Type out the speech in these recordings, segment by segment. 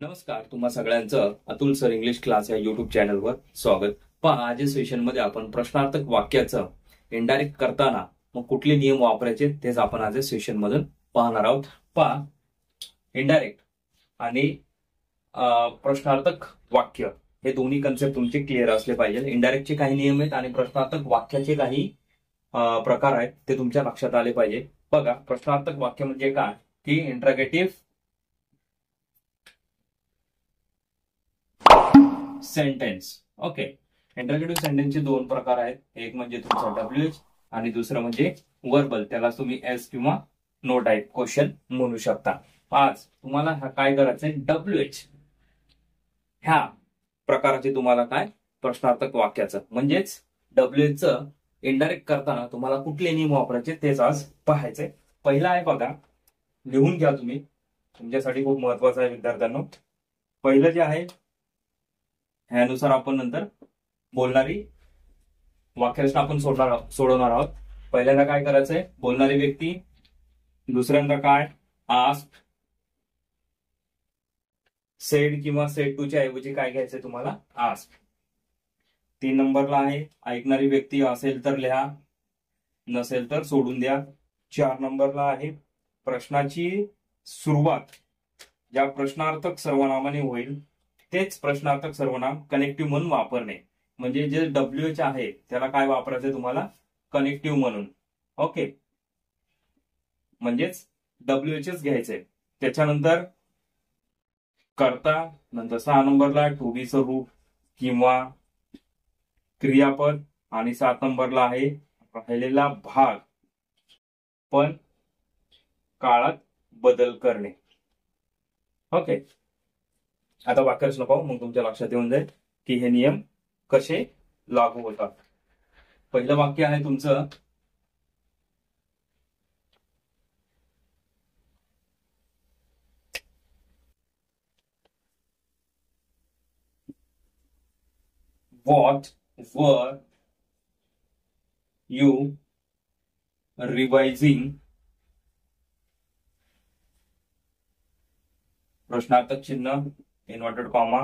नमस्कार, तुम्हा सगळ्यांचं अतुल सर इंग्लिश क्लास या युट्यूब चॅनलवर स्वागत. पहा, आज सेशन मध्ये आपण प्रश्नार्थक वाक्याचं इनडायरेक्ट करताना मग कुठले नियम वापरायचे तेच आपण आज सेशन मधून पाहणार आहोत. पहा, इनडायरेक्ट आणि प्रश्नार्थक वाक्य हे दोन्ही कन्सेप्ट तुमचे क्लिअर असले पाहिजे. इनडायरेक्टचे काही नियम आहेत आणि प्रश्नार्थक वाक्याचे काही प्रकार आहेत ते तुमच्या लक्षात आले पाहिजे. बघा, प्रश्नार्थक वाक्य म्हणजे काय की इंटरगेटिव्ह सेंटेन्स. ओके, इंटरगेटिव्ह सेंटेन्सचे दोन प्रकार आहेत. एक म्हणजे तुमचा WH आणि दुसरं म्हणजे वर्बल, त्याला तुम्ही एस किंवा नो टाईप क्वेश्चन म्हणू शकता. आज तुम्हाला काय करायचंय, WH ह्या प्रकाराचे तुम्हाला काय प्रश्नार्थक वाक्याचं म्हणजेच WH चं इनडायरेक्ट करताना तुम्हाला कुठले नियम वापरायचे तेच आज पाहायचंय. पहिला आहे बघा, लिहून घ्या तुम्ही, तुमच्यासाठी खूप महत्वाचं आहे विद्यार्थ्यांनो. पहिलं जे आहे ह्यानुसार आपण नंतर बोलणारी वाक्यरचना आपण सोडवणार आहोत. पहिल्यांदा काय करायचंय, बोलणारी व्यक्ती. दुसऱ्यांदा काय, आस्क्ड, सेड किंवा सेड टू च्या ऐवजी काय घ्यायचंय तुम्हाला, आस्क्ड. 3 नंबरला आहे ऐकणारी व्यक्ती. असेल तर लिहा, नसेल तर सोडून द्या. 4 नंबरला आहे प्रश्नाची सुरुवात ज्या प्रश्नार्थक सर्वनामाने होईल तेच प्रश्नार्थक सर्वनाम कनेक्टिव्ह म्हणून वापरणे. म्हणजे जे WH आहे त्याला काय वापरायचंय तुम्हाला, कनेक्टिव्ह म्हणून. ओके, म्हणजेच WHच घ्यायचंय. त्याच्यानंतर कर्ता, नंतर 6 नंबरला टू बी चं रूप किंवा क्रियापद आणि 7 नंबरला आहे राहिलेला भाग पण काळात बदल करणे. ओके, आता वाक्यरचना पाहू, मग तुमच्या लक्षात येऊन जाईल की हे नियम कसे लागू होतात. पहिलं वाक्य आहे तुमचं, What were you revising? प्रश्नार्थक चिन्ह, इन्व्हर्टेड कॉमा,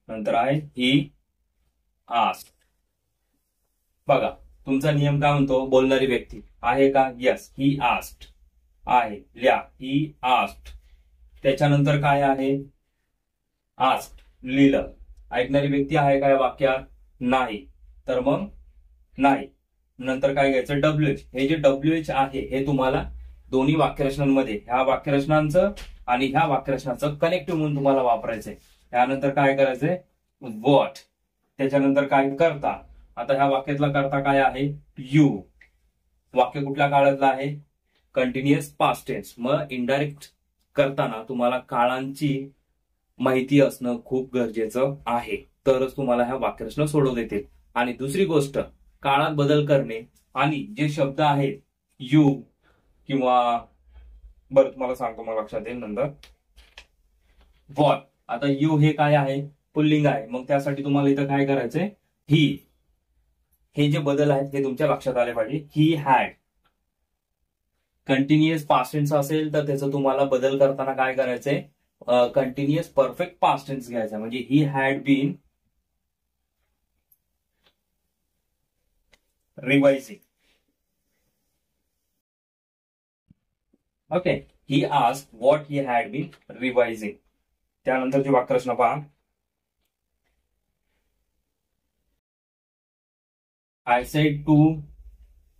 नंतर आहे ही आस्क्ड. बघा, तुमचा नियम काय म्हणतो, बोलणारी व्यक्ती आहे का, यस, ही आस्क्ड आहे, लिहा ही आस्क्ड. त्याच्यानंतर काय आहे, आस्क्ड लिहिलं. ऐकणारी व्यक्ती आहे का या वाक्यात, नाही, तर मग नाही. नंतर काय घ्यायचं, WH. हे जे WH आहे हे तुम्हाला दोन्ही वाक्यरचनांमध्ये, ह्या वाक्यरचनांचं आणि ह्या वाक्यरचनाचं कनेक्टिव्ह म्हणून तुम्हाला वापरायचंय. त्यानंतर काय करायचंय, व्हॉट. त्याच्यानंतर काय, करता. आता ह्या वाक्यातला करता काय आहे, यू. वाक्य कुठल्या काळातलं आहे, कंटिन्युअस पास्ट टेन्स. मग इनडायरेक्ट करताना तुम्हाला काळांची माहिती असणं खूप गरजेचं आहे, तरच तुम्हाला ह्या वाक्यरचना सोडवता येतील. आणि दुसरी गोष्ट, काळात बदल करणे आणि जे शब्द आहेत यू किंवा, बरं तुम्हाला सांगतो, मला लक्षात येईल नंतर. व्हॉट, आता यू हे काय आहे, पुल्लिंग आहे, मग त्यासाठी तुम्हाला इथं काय करायचंय, ही. हे जे बदल आहेत हे तुमच्या लक्षात आले पाहिजे. He had, continuous past tense असेल तर त्याचं तुम्हाला बदल करताना काय करायचंय, कंटिन्युअस परफेक्ट पास्ट टेन्स घ्यायचा. म्हणजे he had been revising. Okay, he asked what he had been revising. त्यानंतरची वाक्यरचना पहा, I said to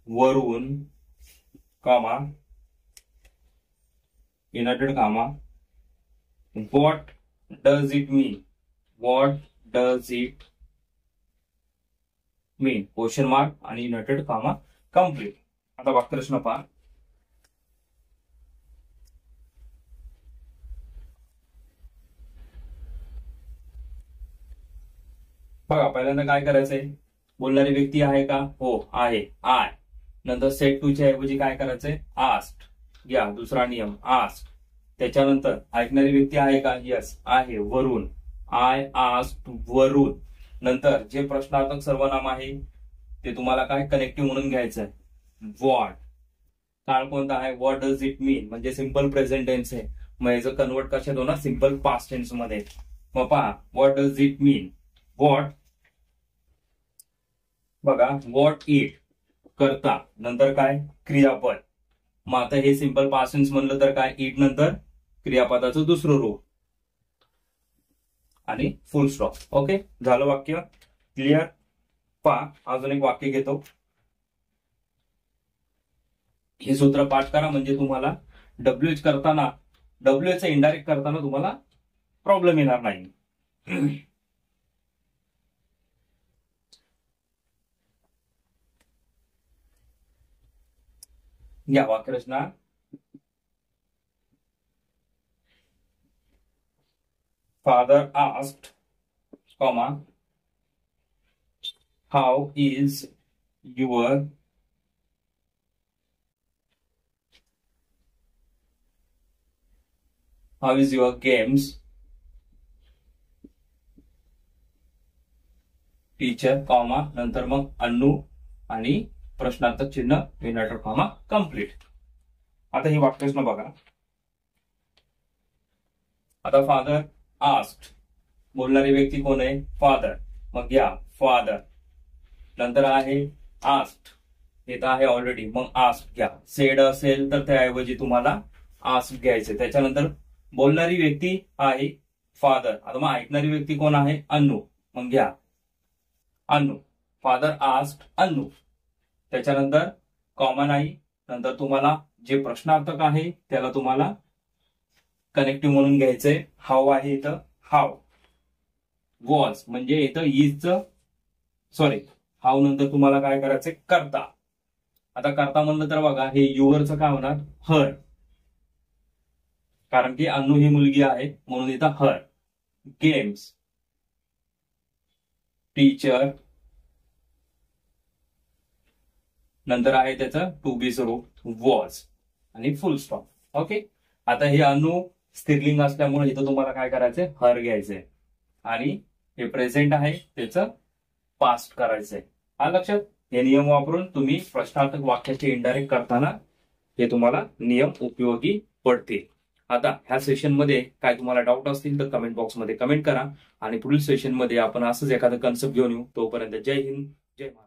Varun, comma, inverted comma, what does it mean. What does it mean, question mark आणि inverted comma, complete. आता वाक्यरचना पहा, बघा, पहिल्यांदा काय करायचंय, बोलणारी व्यक्ती आहे का, हो आहे, आय. नंतर सेड टू च्या ऐवजी काय करायचंय, आस्क्ड घ्या, दुसरा नियम आस्क्ड. त्याच्यानंतर ऐकणारी व्यक्ती आहे का, यस आहे, वरुण, आय आस्क्ड वरुण. नंतर जे प्रश्नार्थक सर्वनाम आहे ते तुम्हाला काय कनेक्टिव्ह म्हणून घ्यायचंय, व्हॉट. काळ कोणता आहे, व्हॉट डज इट मीन, म्हणजे सिंपल प्रेझेंट टेन्स आहे. मग याचं कन्वर्ट कशात होणार, सिम्पल पास्ट टेन्स मध्ये. मग पहा, what does it mean. What, बघा, व्हॉट इट करता नंतर काय, क्रियापद. मग आता हे सिम्पल पास्ट टेन्स म्हणलं तर काय, इट नंतर क्रियापदाचं दुसरं रूप आणि फुल स्टॉप. ओके, झालं वाक्य क्लिअर. पहा, अजून एक वाक्य घेतो. हे सूत्र पाठ करा म्हणजे तुम्हाला डब्ल्यूएच करताना, डब्ल्यूएच इनडायरेक्ट करताना तुम्हाला प्रॉब्लेम येणार नाही. या वाक्यरचना. Father asked, comma, how is your games teacher, comma, नंतर मग अन्नू आणि प्रश्नार्थक चिन्ह, इनव्हर्टेड कॉमा, कम्प्लीट. आता ही वाक्यरचना बघा. आता फादर आस्क्ड, बोलणारी व्यक्ती कोण आहे, फादर. मग घ्या फादर, नंतर आहे आस्क्ड, इथं आहे ऑलरेडी, मग आस्क्ड घ्या. सेड असेल तर त्याऐवजी तुम्हाला आस्क्ड घ्यायचे. त्याच्यानंतर बोलणारी व्यक्ती आहे फादर. आता मग ऐकणारी व्यक्ती कोण आहे, अन्नू. मग घ्या अन्नू, फादर आस्क्ड अन्नू. त्याच्यानंतर कॉमन नाही, नंतर तुम्हाला जे प्रश्नार्थक आहे त्याला तुम्हाला कनेक्टिव्ह म्हणून घ्यायचंय. हाऊ आहे इथं, हाऊ. वॉज म्हणजे इथं इजचं, सॉरी, हाऊ नंतर तुम्हाला काय करायचंय, करता. आता करता म्हणलं तर बघा, हे युअरचं काय होणार, हर, कारण की अन्नू ही मुलगी आहे म्हणून इथं हर. गेम्स, टीचर, नंतर आहे त्याचं टू बी स्वरूप वॉज आणि फुल स्टॉप. ओके, आता हे अन्नू स्त्रीलिंग असल्यामुळे इथं तुम्हाला काय करायचंय, हर घ्यायचंय आणि हे प्रेझेंट आहे त्याचं पास्ट करायचंय. हा लक्षात. हे नियम वापरून तुम्ही प्रश्नार्थक वाक्याचे इनडायरेक्ट करताना हे तुम्हाला नियम उपयोगी पडतील. आता ह्या सेशनमध्ये काय तुम्हाला डाऊट असतील तर कमेंट बॉक्समध्ये कमेंट करा आणि पुढील सेशनमध्ये आपण असंच एखादं कन्सेप्ट घेऊन येऊ. तोपर्यंत जय हिंद, जय महाराष्ट्र.